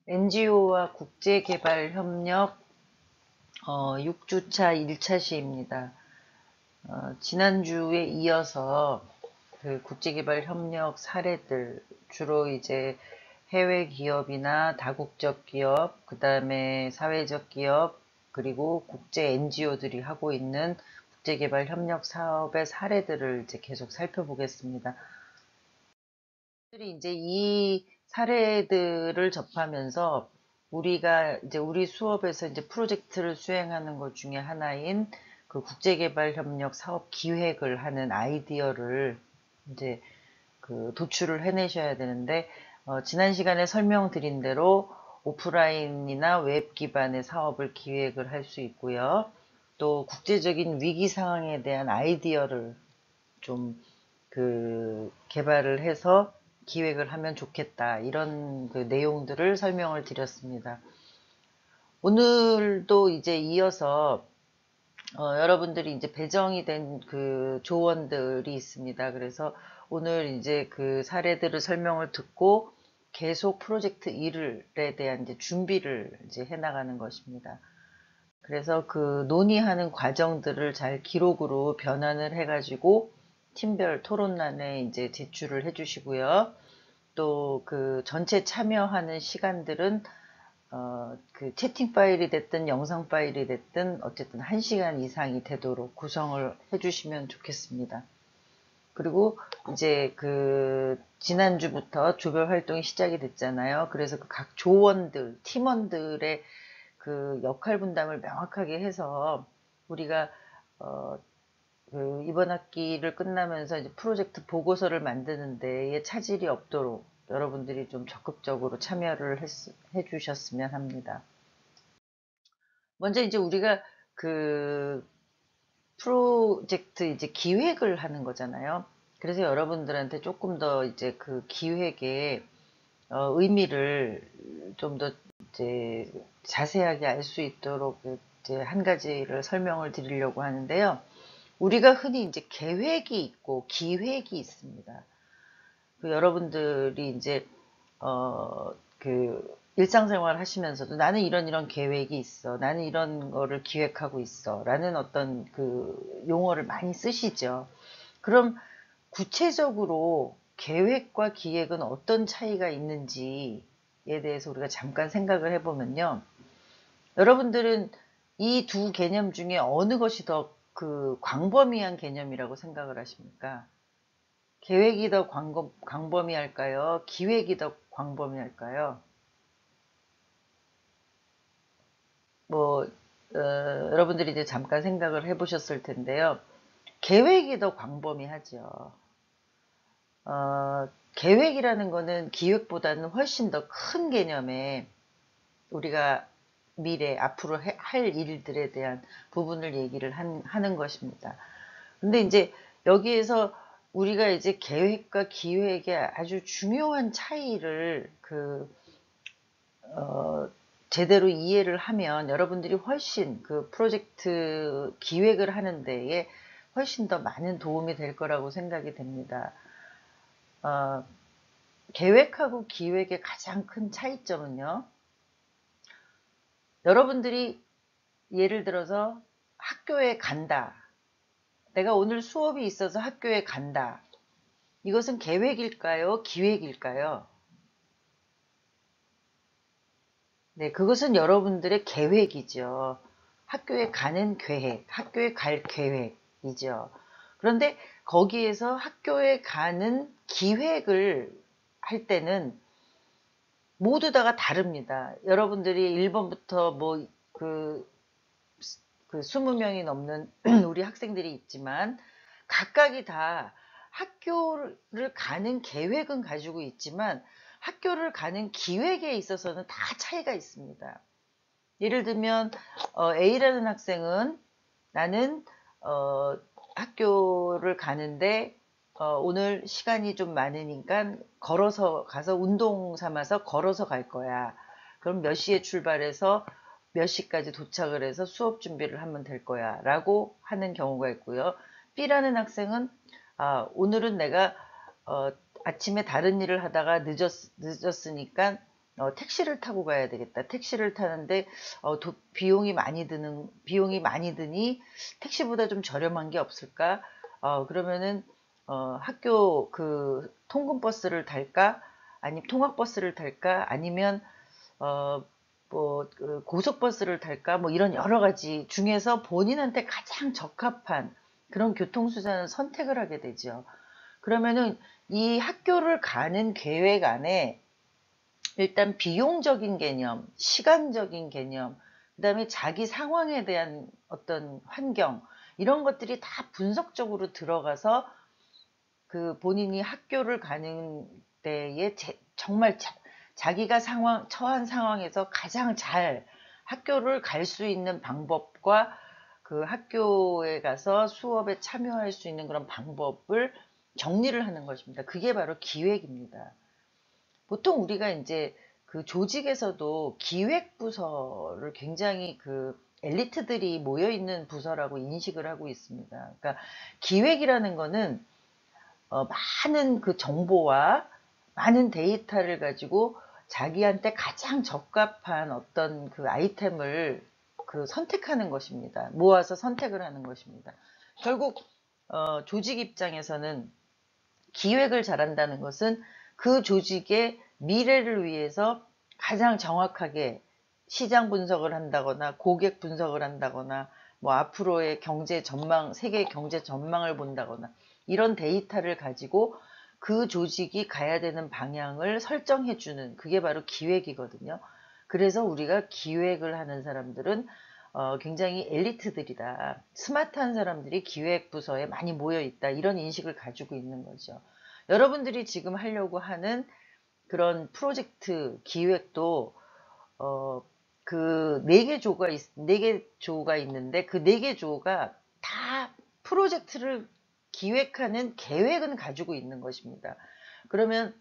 NGO와 국제개발협력 6주차 1차 시입니다. 지난주에 이어서 그 국제개발협력 사례들, 주로 이제 해외 기업이나 다국적 기업, 그 다음에 사회적 기업, 그리고 국제 NGO들이 하고 있는 국제개발협력 사업의 사례들을 이제 계속 살펴보겠습니다. 이제 이 사례들을 접하면서 우리가 이제 우리 수업에서 이제 프로젝트를 수행하는 것 중에 하나인 그 국제개발협력 사업 기획을 하는 아이디어를 이제 그 도출을 해내셔야 되는데, 지난 시간에 설명드린 대로 오프라인이나 웹 기반의 사업을 기획을 할 수 있고요. 또 국제적인 위기 상황에 대한 아이디어를 좀 개발을 해서 기획을 하면 좋겠다. 이런 그 내용들을 설명을 드렸습니다. 오늘도 이제 이어서 여러분들이 이제 배정이 된 그 조언들이 있습니다. 그래서 오늘 이제 그 사례들을 설명을 듣고 계속 프로젝트 일에 대한 이제 준비를 이제 해나가는 것입니다. 그래서 그 논의하는 과정들을 잘 기록으로 변환을 해가지고 팀별 토론란에 이제 제출을 해주시고요. 또 그 전체 참여하는 시간들은 그 채팅 파일이 됐든 영상 파일이 됐든 어쨌든 1시간 이상이 되도록 구성을 해주시면 좋겠습니다. 그리고 이제 그 지난주부터 조별 활동이 시작이 됐잖아요. 그래서 그 각 조원들, 팀원들의 그 역할 분담을 명확하게 해서 우리가 그 이번 학기를 끝나면서 이제 프로젝트 보고서를 만드는 데에 차질이 없도록 여러분들이 좀 적극적으로 참여를 해주셨으면 합니다. 먼저 이제 우리가 그 프로젝트 이제 기획을 하는 거잖아요. 그래서 여러분들한테 조금 더 이제 그 기획의 의미를 좀 더 이제 자세하게 알 수 있도록 이제 한 가지를 설명을 드리려고 하는데요. 우리가 흔히 이제 계획이 있고 기획이 있습니다. 그 여러분들이 이제 그 일상생활 하시면서도 나는 이런 계획이 있어. 나는 이런 거를 기획하고 있어. 라는 어떤 그 용어를 많이 쓰시죠. 그럼 구체적으로 계획과 기획은 어떤 차이가 있는지에 대해서 우리가 잠깐 생각을 해보면요. 여러분들은 이 두 개념 중에 어느 것이 더 그 광범위한 개념이라고 생각을 하십니까? 계획이 더 광범위할까요? 기획이 더 광범위할까요? 뭐, 여러분들이 이제 잠깐 생각을 해보셨을 텐데요. 계획이 더 광범위하죠. 계획이라는 거는 기획보다는 훨씬 더 큰 개념의 우리가 미래, 앞으로 할 일들에 대한 부분을 얘기를 하는 것입니다. 근데 이제 여기에서 우리가 이제 계획과 기획의 아주 중요한 차이를 제대로 이해를 하면 여러분들이 훨씬 그 프로젝트 기획을 하는 데에 훨씬 더 많은 도움이 될 거라고 생각이 됩니다. 계획하고 기획의 가장 큰 차이점은요. 여러분들이 예를 들어서 학교에 간다. 내가 오늘 수업이 있어서 학교에 간다. 이것은 계획일까요? 기획일까요? 네, 그것은 여러분들의 계획이죠. 학교에 가는 계획, 학교에 갈 계획이죠. 그런데 거기에서 학교에 가는 기획을 할 때는 모두 다가 다릅니다. 여러분들이 1번부터 뭐 그 20명이 넘는 우리 학생들이 있지만 각각이 다 학교를 가는 계획은 가지고 있지만 학교를 가는 기획에 있어서는 다 차이가 있습니다. 예를 들면 A라는 학생은 나는 학교를 가는데 오늘 시간이 좀 많으니까 걸어서 가서 운동 삼아서 걸어서 갈 거야. 그럼 몇 시에 출발해서 몇 시까지 도착을 해서 수업 준비를 하면 될 거야 라고 하는 경우가 있고요. B라는 학생은 오늘은 내가 아침에 다른 일을 하다가 늦었으니까 택시를 타고 가야 되겠다. 택시를 타는데 비용이 많이 드니 택시보다 좀 저렴한 게 없을까? 그러면은 학교 그 통근버스를 탈까? 아니면 통학버스를 탈까? 아니면 그 고속버스를 탈까? 뭐 이런 여러 가지 중에서 본인한테 가장 적합한 그런 교통수단을 선택을 하게 되죠. 그러면은 이 학교를 가는 계획 안에 일단 비용적인 개념, 시간적인 개념, 그다음에 자기 상황에 대한 어떤 환경, 이런 것들이 다 분석적으로 들어가서 그 본인이 학교를 가는 데에 정말 자기가 처한 상황에서 가장 잘 학교를 갈 수 있는 방법과 그 학교에 가서 수업에 참여할 수 있는 그런 방법을 정리를 하는 것입니다. 그게 바로 기획입니다. 보통 우리가 이제 그 조직에서도 기획부서를 굉장히 그 엘리트들이 모여 있는 부서라고 인식을 하고 있습니다. 그러니까 기획이라는 거는 많은 그 정보와 많은 데이터를 가지고 자기한테 가장 적합한 어떤 그 아이템을 그 선택하는 것입니다. 모아서 선택을 하는 것입니다. 결국 조직 입장에서는 기획을 잘한다는 것은 그 조직의 미래를 위해서 가장 정확하게 시장 분석을 한다거나 고객 분석을 한다거나 뭐 앞으로의 경제 전망, 세계 경제 전망을 본다거나 이런 데이터를 가지고 그 조직이 가야 되는 방향을 설정해 주는 그게 바로 기획이거든요. 그래서 우리가 기획을 하는 사람들은 굉장히 엘리트들이다. 스마트한 사람들이 기획부서에 많이 모여 있다. 이런 인식을 가지고 있는 거죠. 여러분들이 지금 하려고 하는 그런 프로젝트 기획도 그 네 개 조가 있는데 그 네 개 조가 다 프로젝트를 기획하는 계획은 가지고 있는 것입니다. 그러면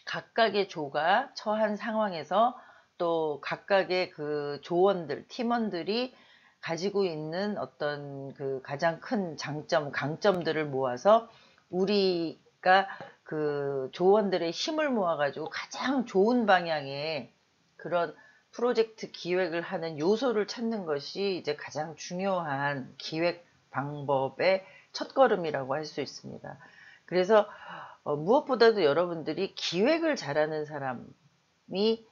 각각의 조가 처한 상황에서 또 각각의 그 조원들, 팀원들이 가지고 있는 어떤 그 가장 큰 장점, 강점들을 모아서 우리가 그 조원들의 힘을 모아가지고 가장 좋은 방향의 그런 프로젝트 기획을 하는 요소를 찾는 것이 이제 가장 중요한 기획 방법의 첫걸음이라고 할 수 있습니다. 그래서 무엇보다도 여러분들이 기획을 잘하는 사람이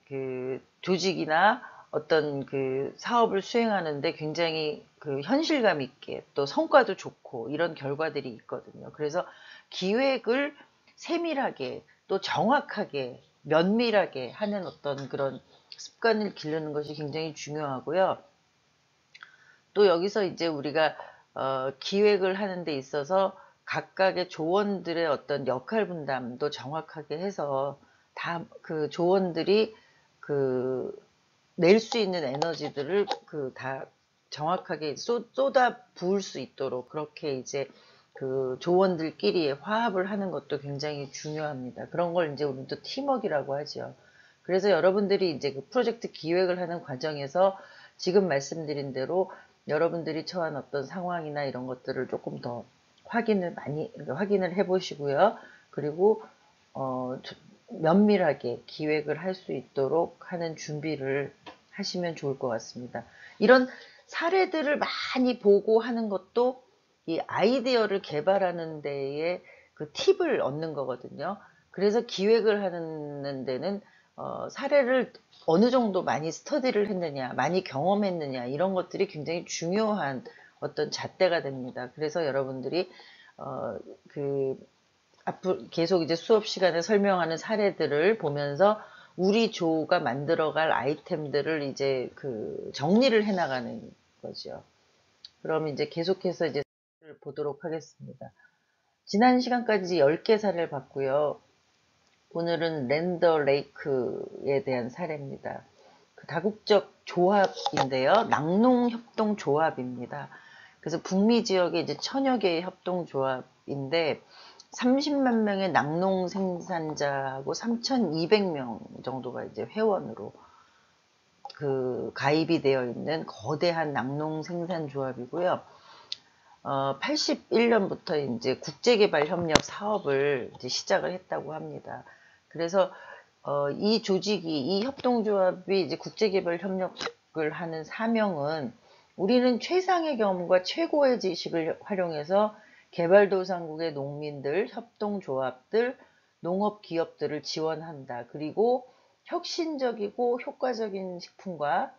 그 조직이나 어떤 그 사업을 수행하는데 굉장히 그 현실감 있게 또 성과도 좋고 이런 결과들이 있거든요. 그래서 기획을 세밀하게 또 정확하게 면밀하게 하는 어떤 그런 습관을 기르는 것이 굉장히 중요하고요. 또 여기서 이제 우리가 기획을 하는 데 있어서 각각의 조원들의 어떤 역할 분담도 정확하게 해서 다 그 조원들이 그 낼 수 있는 에너지들을 그 다 정확하게 쏟아 부을 수 있도록 그렇게 이제 그 조원들끼리 화합을 하는 것도 굉장히 중요합니다. 그런 걸 이제 우리는 또 팀워크라고 하죠. 그래서 여러분들이 이제 그 프로젝트 기획을 하는 과정에서 지금 말씀드린 대로 여러분들이 처한 어떤 상황이나 이런 것들을 조금 더 확인을 해 보시고요. 그리고 면밀하게 기획을 할 수 있도록 하는 준비를 하시면 좋을 것 같습니다. 이런 사례들을 많이 보고 하는 것도 이 아이디어를 개발하는 데에 그 팁을 얻는 거거든요. 그래서 기획을 하는 데는 사례를 어느 정도 많이 스터디를 했느냐, 많이 경험했느냐, 이런 것들이 굉장히 중요한 어떤 잣대가 됩니다. 그래서 여러분들이, 앞으로 계속 이제 수업 시간에 설명하는 사례들을 보면서 우리 조가 만들어갈 아이템들을 이제 그 정리를 해 나가는 거죠. 그럼 이제 계속해서 이제 사례를 보도록 하겠습니다. 지난 시간까지 10개 사례를 봤고요. 오늘은 랜더 레이크에 대한 사례입니다. 그 다국적 조합인데요. 낙농협동조합입니다. 그래서 북미 지역의 이제 천여 개의 협동조합인데 30만 명의 낙농 생산자하고 3,200명 정도가 이제 회원으로 그 가입이 되어 있는 거대한 낙농 생산 조합이고요. 81년부터 이제 국제개발협력 사업을 이제 시작을 했다고 합니다. 그래서 이 조직이, 이 협동조합이 이제 국제개발 협력을 하는 사명은 우리는 최상의 경험과 최고의 지식을 활용해서 개발도상국의 농민들, 협동조합들, 농업기업들을 지원한다. 그리고 혁신적이고 효과적인 식품과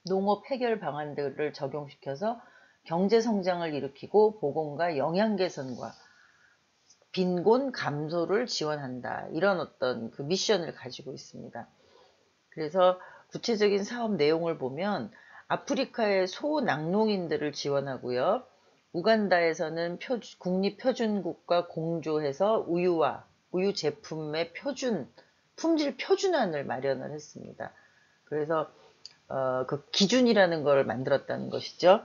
농업 해결 방안들을 적용시켜서 경제 성장을 일으키고 보건과 영양 개선과 빈곤 감소를 지원한다. 이런 어떤 그 미션을 가지고 있습니다. 그래서 구체적인 사업 내용을 보면 아프리카의 소낙농인들을 지원하고요. 우간다에서는 국립표준국과 공조해서 우유와 우유 제품의 품질 표준안을 마련을 했습니다. 그래서 그 기준이라는 걸 만들었다는 것이죠.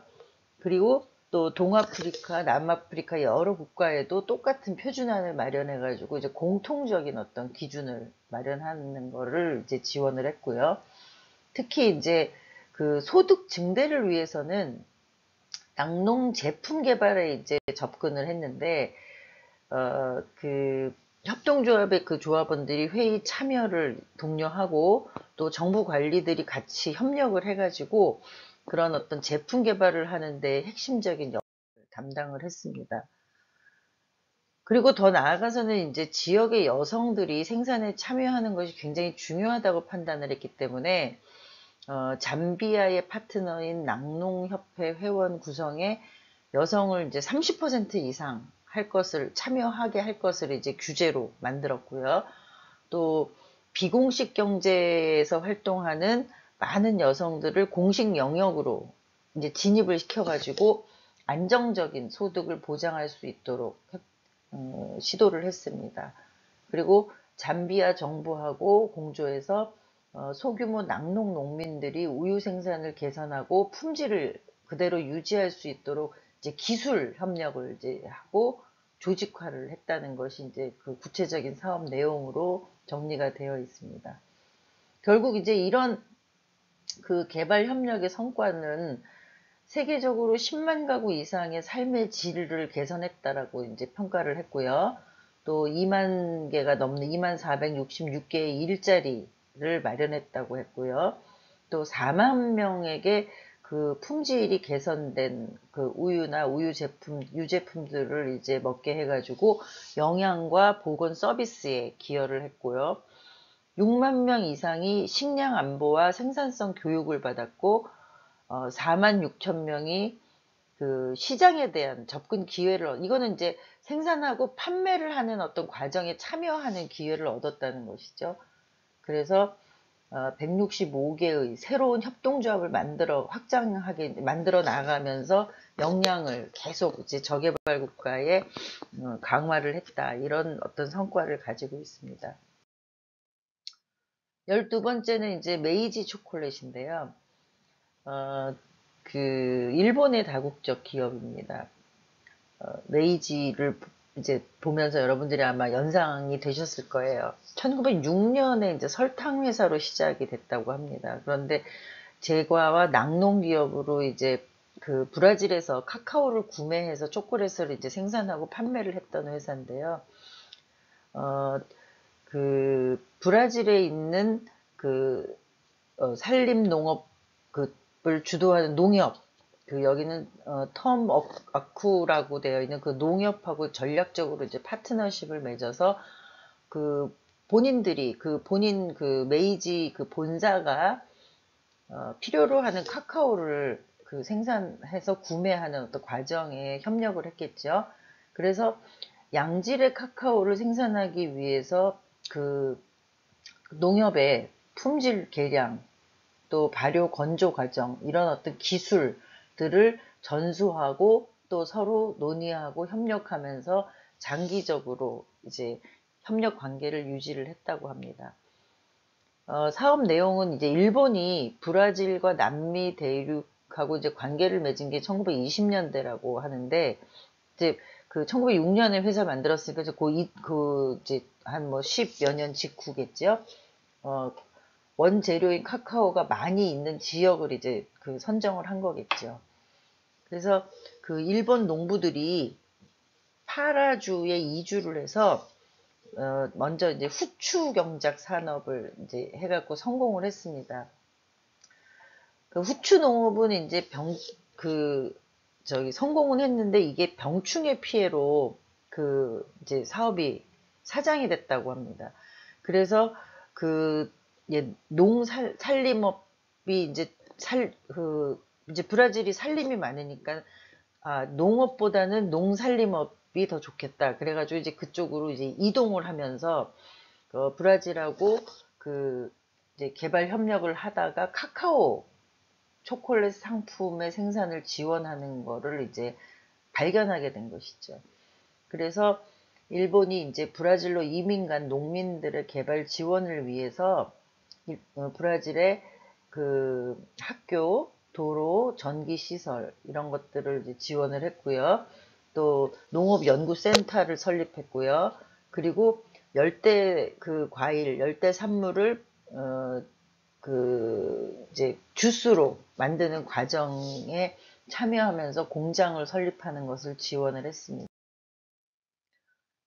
그리고 또 동아프리카, 남아프리카 여러 국가에도 똑같은 표준안을 마련해 가지고 이제 공통적인 어떤 기준을 마련하는 거를 이제 지원을 했고요. 특히 이제 그 소득 증대를 위해서는 낙농 제품 개발에 이제 접근을 했는데 그 협동조합의 그 조합원들이 회의 참여를 독려하고 또 정부 관리들이 같이 협력을 해가지고 그런 어떤 제품 개발을 하는데 핵심적인 역할을 담당을 했습니다. 그리고 더 나아가서는 이제 지역의 여성들이 생산에 참여하는 것이 굉장히 중요하다고 판단을 했기 때문에 잠비아의 파트너인 낙농협회 회원 구성에 여성을 이제 30% 이상 참여하게 할 것을 이제 규제로 만들었고요. 또 비공식 경제에서 활동하는 많은 여성들을 공식 영역으로 이제 진입을 시켜가지고 안정적인 소득을 보장할 수 있도록 시도를 했습니다. 그리고 잠비아 정부하고 공조해서 소규모 낙농 농민들이 우유 생산을 개선하고 품질을 그대로 유지할 수 있도록 이제 기술 협력을 이제 하고 조직화를 했다는 것이 이제 그 구체적인 사업 내용으로 정리가 되어 있습니다. 결국 이제 이런 그 개발 협력의 성과는 세계적으로 10만 가구 이상의 삶의 질을 개선했다라고 이제 평가를 했고요. 또 2만 개가 넘는 2만 466개의 일자리를 마련했다고 했고요. 또 4만 명에게 그 품질이 개선된 그 우유나 유제품들을 이제 먹게 해가지고 영양과 보건 서비스에 기여를 했고요. 6만 명 이상이 식량 안보와 생산성 교육을 받았고 4만 6천 명이 그 시장에 대한 접근 기회를 이거는 이제 생산하고 판매를 하는 어떤 과정에 참여하는 기회를 얻었다는 것이죠. 그래서 165개의 새로운 협동조합을 만들어 나가면서 역량을 계속 이제 저개발 국가에 강화를 했다. 이런 어떤 성과를 가지고 있습니다. 12번째는 이제 메이지 초콜릿인데요. 그 일본의 다국적 기업입니다. 메이지를 이제 보면서 여러분들이 아마 연상이 되셨을 거예요. 1906년에 이제 설탕 회사로 시작이 됐다고 합니다. 그런데 제과와 낙농 기업으로 이제 그 브라질에서 카카오를 구매해서 초콜릿을 이제 생산하고 판매를 했던 회사인데요. 그 브라질에 있는 그 산림 농업 그을 주도하는 농협 그 여기는 텀 아쿠라고 되어 있는 그 농협하고 전략적으로 이제 파트너십을 맺어서 그 본인들이 그 본인 그 메이지 그 본사가 필요로 하는 카카오를 그 생산해서 구매하는 어떤 과정에 협력을 했겠죠. 그래서 양질의 카카오를 생산하기 위해서 그 농협의 품질 개량 또 발효 건조 과정 이런 어떤 기술들을 전수하고 또 서로 논의하고 협력하면서 장기적으로 이제 협력 관계를 유지를 했다고 합니다. 사업 내용은 이제 일본이 브라질과 남미 대륙하고 이제 관계를 맺은 게 1920년대라고 하는데 이제 그 1906년에 회사 만들었으니까 이제 한 뭐 10여 년 직후겠죠. 원재료인 카카오가 많이 있는 지역을 이제 그 선정을 한 거겠죠. 그래서 그 일본 농부들이 파라주에 이주를 해서 먼저 이제 후추 경작 산업을 이제 해갖고 성공을 했습니다. 그 후추 농업은 이제 성공은 했는데 이게 병충해 피해로 이제 사업이 사장이 됐다고 합니다. 그래서 산림업이 이제 브라질이 산림이 많으니까 농업보다는 농산림업이 더 좋겠다. 그래가지고 이제 그쪽으로 이제 이동을 하면서 브라질하고 이제 개발 협력을 하다가 카카오 초콜릿 상품의 생산을 지원하는 거를 이제 발견하게 된 것이죠. 그래서 일본이 이제 브라질로 이민 간 농민들의 개발 지원을 위해서 브라질의 학교, 도로, 전기시설 이런 것들을 이제 지원을 했고요. 또 농업연구센터를 설립했고요. 그리고 열대 과일, 열대 산물을 이제 주스로 만드는 과정에 참여하면서 공장을 설립하는 것을 지원을 했습니다.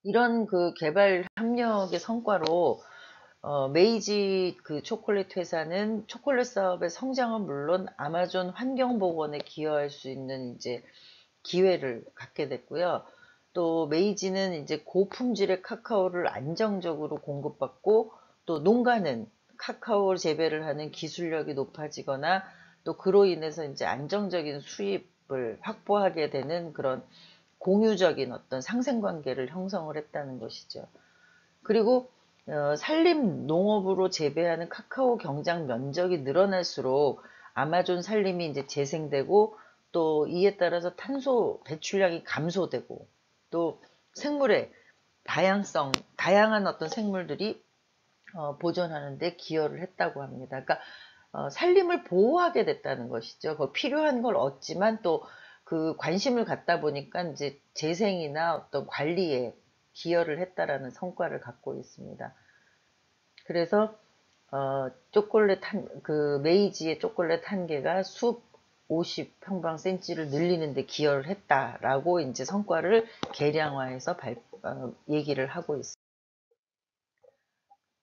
이런 개발 협력의 성과로 메이지 초콜릿 회사는 초콜릿 사업의 성장은 물론 아마존 환경보건에 기여할 수 있는 이제 기회를 갖게 됐고요. 또 메이지는 이제 고품질의 카카오를 안정적으로 공급받고 또 농가는 카카오 재배를 하는 기술력이 높아지거나 또 그로 인해서 이제 안정적인 수입을 확보하게 되는 그런 공유적인 어떤 상생관계를 형성을 했다는 것이죠. 그리고 산림 농업으로 재배하는 카카오 경장 면적이 늘어날수록 아마존 산림이 이제 재생되고 또 이에 따라서 탄소 배출량이 감소되고 또 생물의 다양한 어떤 생물들이 보존하는 데 기여를 했다고 합니다. 그러니까 산림을 보호하게 됐다는 것이죠. 필요한 걸 얻지만 또 관심을 갖다 보니까 이제 재생이나 어떤 관리에 기여를 했다라는 성과를 갖고 있습니다. 그래서 메이지의 초콜릿 한 개가 숲 50평방센치를 늘리는 데 기여를 했다라고 이제 성과를 계량화해서 얘기를 하고 있습니다.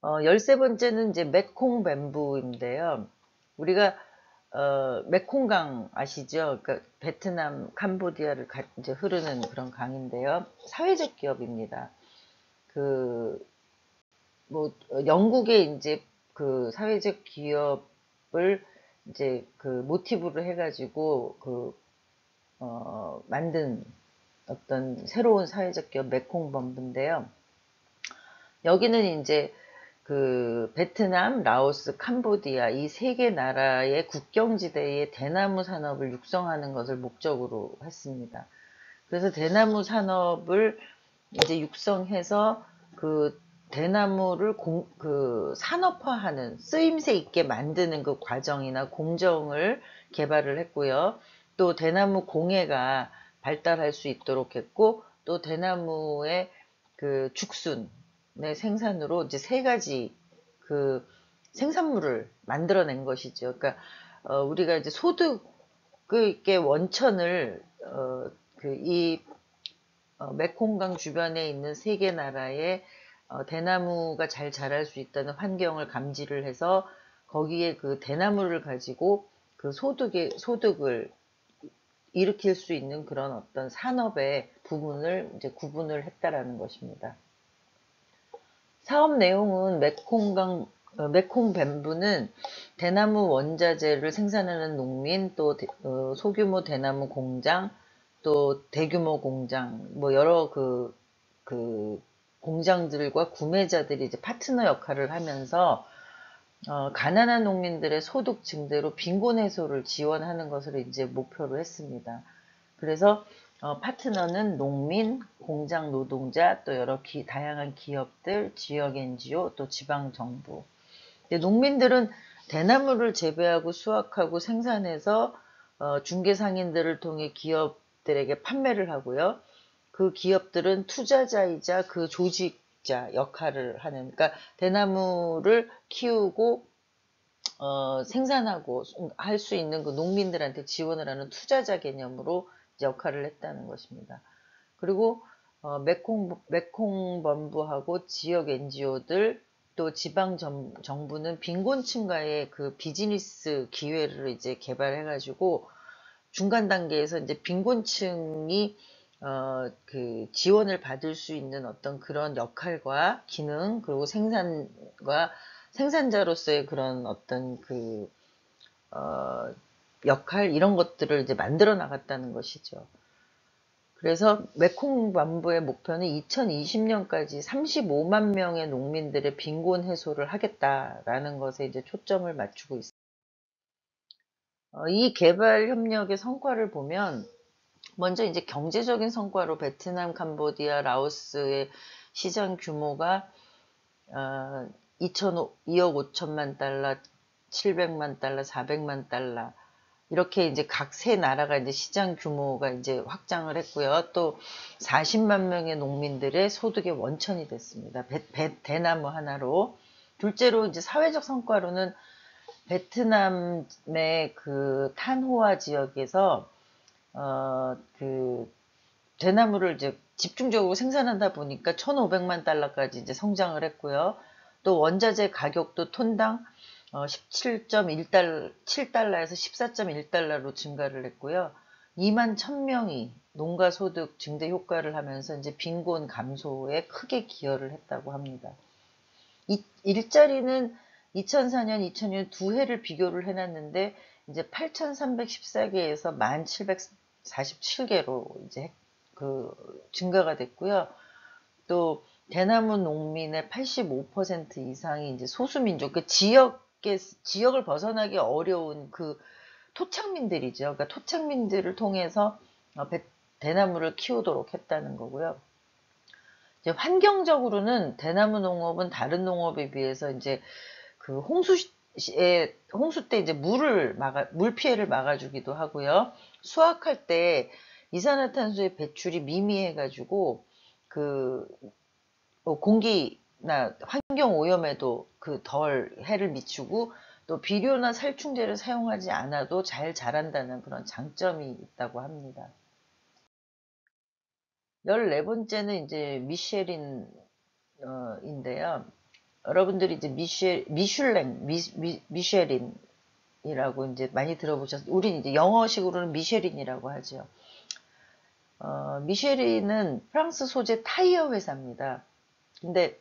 13번째는 이제 메콩 뱀부인데요. 우리가 메콩강 아시죠? 그러니까 베트남, 캄보디아를 이제 흐르는 그런 강인데요. 사회적 기업입니다. 영국의 이제 사회적 기업을 이제 모티브로 해가지고 만든 어떤 새로운 사회적 기업 메콩 뱀부인데요. 여기는 이제 베트남, 라오스, 캄보디아 이 세 개 나라의 국경지대의 대나무 산업을 육성하는 것을 목적으로 했습니다. 그래서 대나무 산업을 이제 육성해서 대나무를 산업화하는 쓰임새 있게 만드는 그 과정이나 공정을 개발을 했고요. 또 대나무 공예가 발달할 수 있도록 했고 또 대나무의 죽순의 생산으로 이제 세 가지 생산물을 만들어낸 것이죠. 그러니까 우리가 이제 소득의 원천을 메콩강 주변에 있는 세 개 나라의 대나무가 잘 자랄 수 있다는 환경을 감지를 해서 거기에 대나무를 가지고 소득을 일으킬 수 있는 그런 어떤 산업의 부분을 이제 구분을 했다라는 것입니다. 사업 내용은 메콩 뱀부는 대나무 원자재를 생산하는 농민, 또 소규모 대나무 공장, 또 대규모 공장, 뭐 여러 공장들과 구매자들이 이제 파트너 역할을 하면서 가난한 농민들의 소득 증대로 빈곤 해소를 지원하는 것을 이제 목표로 했습니다. 그래서 파트너는 농민, 공장 노동자, 또 여러 다양한 기업들, 지역 NGO, 또 지방 정부. 농민들은 대나무를 재배하고 수확하고 생산해서 중개 상인들을 통해 기업들에게 판매를 하고요. 그 기업들은 투자자이자 그 조직자 역할을 하는, 그러니까 대나무를 키우고 생산하고 할 수 있는 그 농민들한테 지원을 하는 투자자 개념으로 역할을 했다는 것입니다. 그리고 메콩본부하고 지역 NGO들 또 지방 정부는 빈곤층과의 그 비즈니스 기회를 이제 개발해가지고 중간 단계에서 이제 빈곤층이 그 지원을 받을 수 있는 어떤 그런 역할과 기능, 그리고 생산자로서의 그런 어떤 그 역할, 이런 것들을 이제 만들어 나갔다는 것이죠. 그래서 메콩반부의 목표는 2020년까지 35만 명의 농민들의 빈곤 해소를 하겠다라는 것에 이제 초점을 맞추고 있습니다. 이 개발 협력의 성과를 보면 먼저 이제 경제적인 성과로 베트남, 캄보디아, 라오스의 시장 규모가 2억 5천만 달러, 700만 달러, 400만 달러, 이렇게 이제 각 세 나라가 이제 시장 규모가 이제 확장을 했고요. 또 40만 명의 농민들의 소득의 원천이 됐습니다. 대나무 하나로. 둘째로 이제 사회적 성과로는 베트남의 그 탄호아 지역에서 그 대나무를 이제 집중적으로 생산하다 보니까 1,500만 달러까지 이제 성장을 했고요. 또 원자재 가격도 톤당 7달러에서 14.1달러로 증가를 했고요. 2만 1,000명이 농가 소득 증대 효과를 하면서 이제 빈곤 감소에 크게 기여를 했다고 합니다. 일자리는 2004년, 2000년 두 해를 비교를 해놨는데 이제 8,314개에서 1,747개로 이제 그 증가가 됐고요. 또 대나무 농민의 85% 이상이 이제 소수민족, 그 지역을 벗어나기 어려운 그 토착민들이죠. 그러니까 토착민들을 통해서 대나무를 키우도록 했다는 거고요. 이제 환경적으로는 대나무 농업은 다른 농업에 비해서 이제 그 홍수 때 이제 물 피해를 막아주기도 하고요. 수확할 때 이산화탄소의 배출이 미미해가지고 그 공기나 환경 오염에도 그 덜 해를 미치고 또 비료나 살충제를 사용하지 않아도 잘 자란다는 그런 장점이 있다고 합니다. 14번째는 이제 미쉐린인데요. 여러분들이 이제 미쉐린이라고 이제 많이 들어보셨어요. 우린 이제 영어식으로는 미쉐린이라고 하죠. 미쉐린은 프랑스 소재 타이어 회사입니다. 근데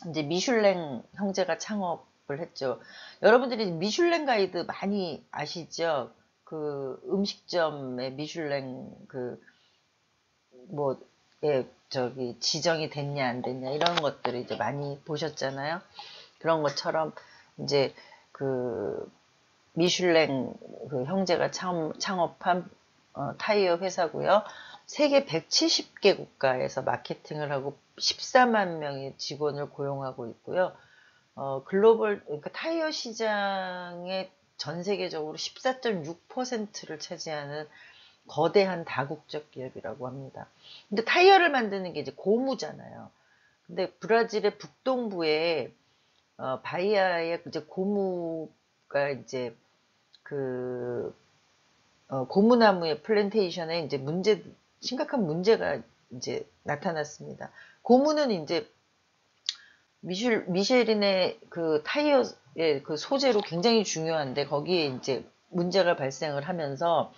이제 미슐랭 형제가 창업을 했죠. 여러분들이 미슐랭 가이드 많이 아시죠? 그 음식점의 미슐랭 뭐, 예, 저기 지정이 됐냐 안 됐냐 이런 것들을 이제 많이 보셨잖아요. 그런 것처럼 이제 그 미슐랭 그 형제가 창업한 타이어 회사고요. 세계 170개 국가에서 마케팅을 하고 14만 명의 직원을 고용하고 있고요. 그러니까 타이어 시장의 전 세계적으로 14.6%를 차지하는 거대한 다국적 기업이라고 합니다. 근데 타이어를 만드는 게 이제 고무잖아요. 근데 브라질의 북동부에 바이아의 이제 고무가 이제 그 고무나무의 플랜테이션에 이제 심각한 문제가 이제 나타났습니다. 고무는 이제 미쉐린의 그 타이어의 그 소재로 굉장히 중요한데 거기에 이제 문제가 발생을 하면서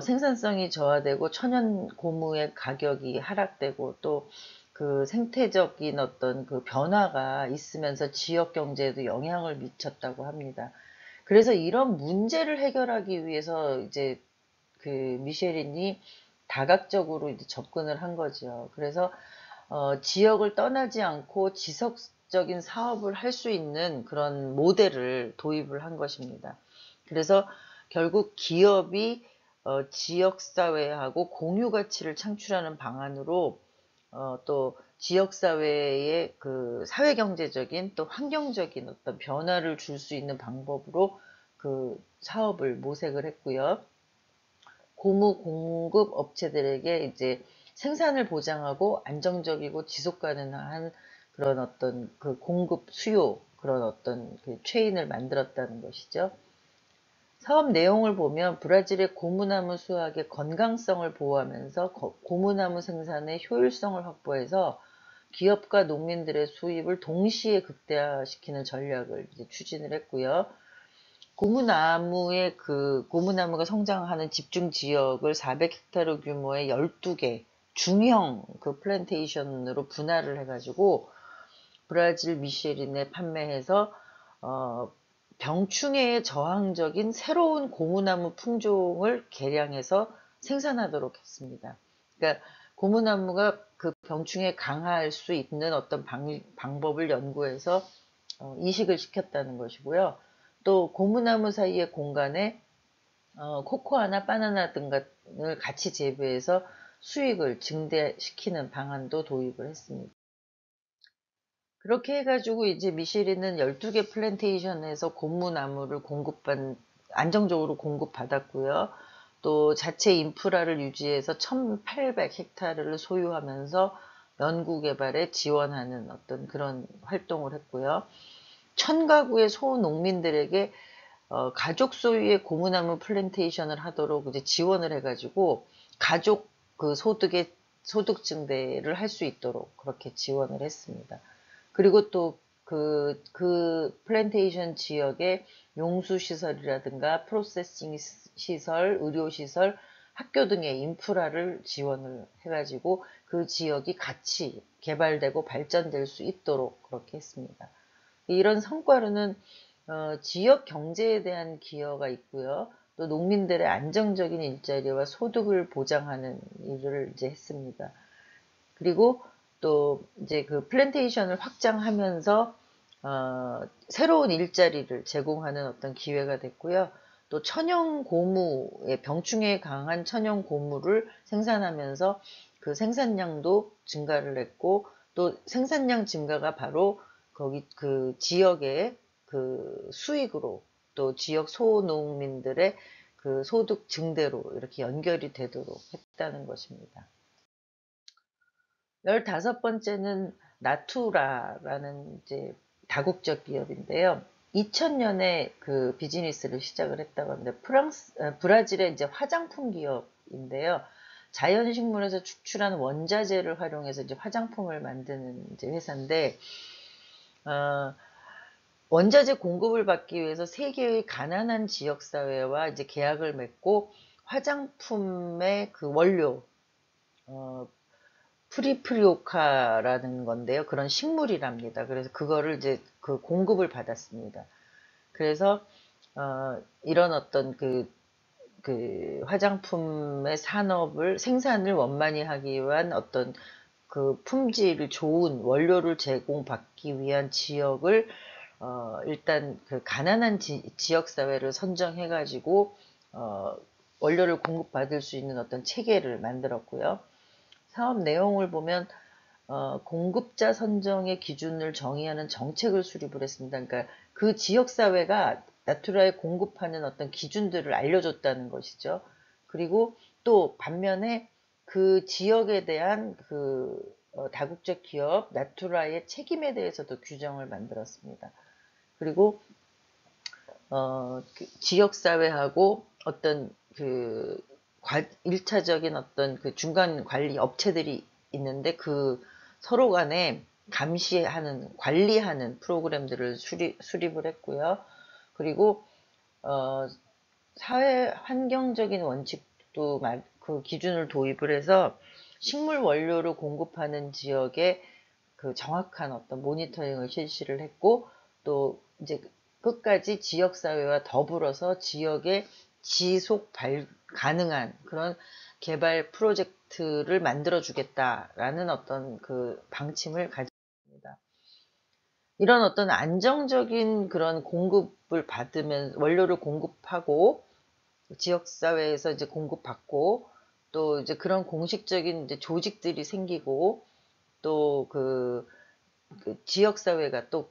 생산성이 저하되고 천연 고무의 가격이 하락되고 또 그 생태적인 어떤 그 변화가 있으면서 지역 경제에도 영향을 미쳤다고 합니다. 그래서 이런 문제를 해결하기 위해서 이제 그 미쉐린이 다각적으로 이제 접근을 한 거죠. 그래서 지역을 떠나지 않고 지속적인 사업을 할 수 있는 그런 모델을 도입을 한 것입니다. 그래서 결국 기업이 지역사회하고 공유 가치를 창출하는 방안으로 또 지역사회의 그 사회경제적인 또 환경적인 어떤 변화를 줄 수 있는 방법으로 그 사업을 모색을 했고요. 고무 공급 업체들에게 이제 생산을 보장하고 안정적이고 지속 가능한 그런 어떤 그 공급 수요 그런 어떤 그 체인을 만들었다는 것이죠. 사업 내용을 보면 브라질의 고무나무 수확의 건강성을 보호하면서 고무나무 생산의 효율성을 확보해서 기업과 농민들의 수입을 동시에 극대화시키는 전략을 이제 추진을 했고요. 고무나무가 성장하는 집중 지역을 400헥타르 규모의 12개 중형 그 플랜테이션으로 분할을 해가지고 브라질 미쉐린에 판매해서 병충해에 저항적인 새로운 고무나무 품종을 개량해서 생산하도록 했습니다. 그러니까 고무나무가 그 병충해에 강할 수 있는 어떤 방법을 연구해서 이식을 시켰다는 것이고요. 또 고무나무 사이의 공간에 코코아나 바나나 등을 같이 재배해서 수익을 증대시키는 방안도 도입을 했습니다. 그렇게 해가지고 이제 미쉐린은 12개 플랜테이션에서 고무나무를 안정적으로 공급받았고요. 또 자체 인프라를 유지해서 1800헥타르를 소유하면서 연구 개발에 지원하는 어떤 그런 활동을 했고요. 1000가구의 소농민들에게 가족 소유의 고무나무 플랜테이션을 하도록 이제 지원을 해가지고 가족 그 소득 증대를 할 수 있도록 그렇게 지원을 했습니다. 그리고 또 그 플랜테이션 지역의 용수시설이라든가 프로세싱 시설, 의료시설, 학교 등의 인프라를 지원을 해가지고 그 지역이 같이 개발되고 발전될 수 있도록 그렇게 했습니다. 이런 성과로는 지역 경제에 대한 기여가 있고요. 또 농민들의 안정적인 일자리와 소득을 보장하는 일을 이제 했습니다. 그리고 또 이제 그 플랜테이션을 확장하면서 새로운 일자리를 제공하는 어떤 기회가 됐고요. 또 병충해에 강한 천연 고무를 생산하면서 그 생산량도 증가를 했고 또 생산량 증가가 바로 거기 그 지역의 그 수익으로 또 지역 소농민들의 그 소득 증대로 이렇게 연결이 되도록 했다는 것입니다. 15번째는 나투라라는 이제 다국적 기업인데요. 2000년에 그 비즈니스를 시작을 했다고 합니다. 브라질의 이제 화장품 기업인데요. 자연식물에서 축출한 원자재를 활용해서 이제 화장품을 만드는 이제 회사인데, 어, 원자재 공급을 받기 위해서 세계의 가난한 지역사회와 이제 계약을 맺고 화장품의 그 원료, 어, 프리프리오카라는 건데요. 그런 식물이랍니다. 그래서 그거를 이제 그 공급을 받았습니다. 그래서 이런 어떤 그 화장품의 생산을 원만히 하기 위한 어떤 그 품질 좋은 원료를 제공받기 위한 지역을 일단 그 가난한 지역 사회를 선정해 가지고 원료를 공급받을 수 있는 어떤 체계를 만들었고요. 사업 내용을 보면 공급자 선정의 기준을 정의하는 정책을 수립을 했습니다. 그러니까 그 지역 사회가 나투라에 공급하는 어떤 기준들을 알려줬다는 것이죠. 그리고 또 반면에 그 지역에 대한 그 다국적 기업 나투라의 책임에 대해서도 규정을 만들었습니다. 그리고 그 지역 사회하고 어떤 그 1차적인 어떤 그 중간 관리 업체들이 있는데 그 서로 간에 관리하는 프로그램들을 수립을 했고요. 그리고 사회 환경적인 원칙도 그 기준을 도입을 해서 식물 원료를 공급하는 지역에 그 정확한 어떤 모니터링을 실시를 했고 또 이제 끝까지 지역사회와 더불어서 지역의 가능한 그런 개발 프로젝트를 만들어 주겠다라는 어떤 그 방침을 가졌습니다. 이런 어떤 안정적인 그런 공급을 받으면 원료를 공급하고 지역사회에서 이제 공급받고 또 이제 그런 공식적인 이제 조직들이 생기고 또 그 지역사회가 또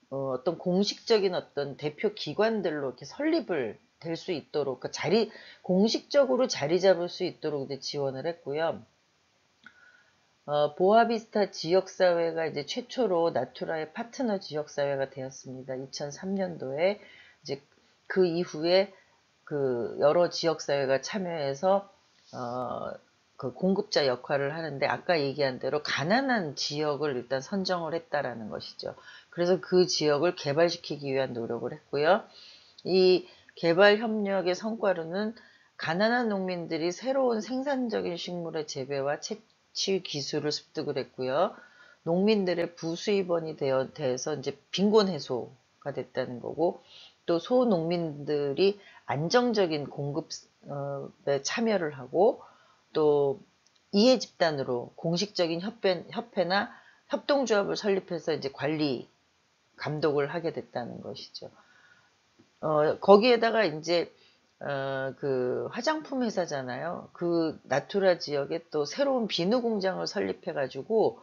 어떤 공식적인 어떤 대표 기관들로 이렇게 설립을 될 수 있도록 공식적으로 자리 잡을 수 있도록 이제 지원을 했고요. 보아비스타 지역사회가 이제 최초로 나투라의 파트너 지역사회가 되었습니다. 2003년도에 이제 그 이후에 그 여러 지역사회가 참여해서 그 공급자 역할을 하는데 아까 얘기한 대로 가난한 지역을 일단 선정을 했다라는 것이죠. 그래서 그 지역을 개발시키기 위한 노력을 했고요. 이 개발 협력의 성과로는 가난한 농민들이 새로운 생산적인 식물의 재배와 채취 기술을 습득을 했고요. 농민들의 부수입원이 돼서 이제 빈곤 해소가 됐다는 거고, 또 소농민들이 안정적인 공급에 참여를 하고, 또 이해 집단으로 공식적인 협회나 협동조합을 설립해서 이제 관리 감독을 하게 됐다는 것이죠. 거기에다가 이제 그 화장품 회사잖아요. 그 나투라 지역에 또 새로운 비누 공장을 설립해 가지고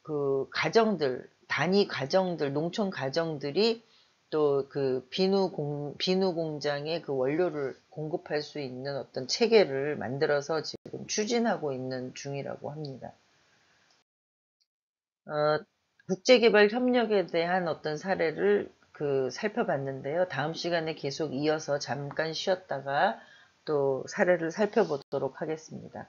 그 가정들, 단위 가정들, 농촌 가정들이 또 그 비누 공장의 그 원료를 공급할 수 있는 어떤 체계를 만들어서 지금 추진하고 있는 중이라고 합니다. 어, 국제개발 협력에 대한 어떤 사례를 그 살펴봤는데요. 다음 시간에 계속 이어서 잠깐 쉬었다가 또 사례를 살펴보도록 하겠습니다.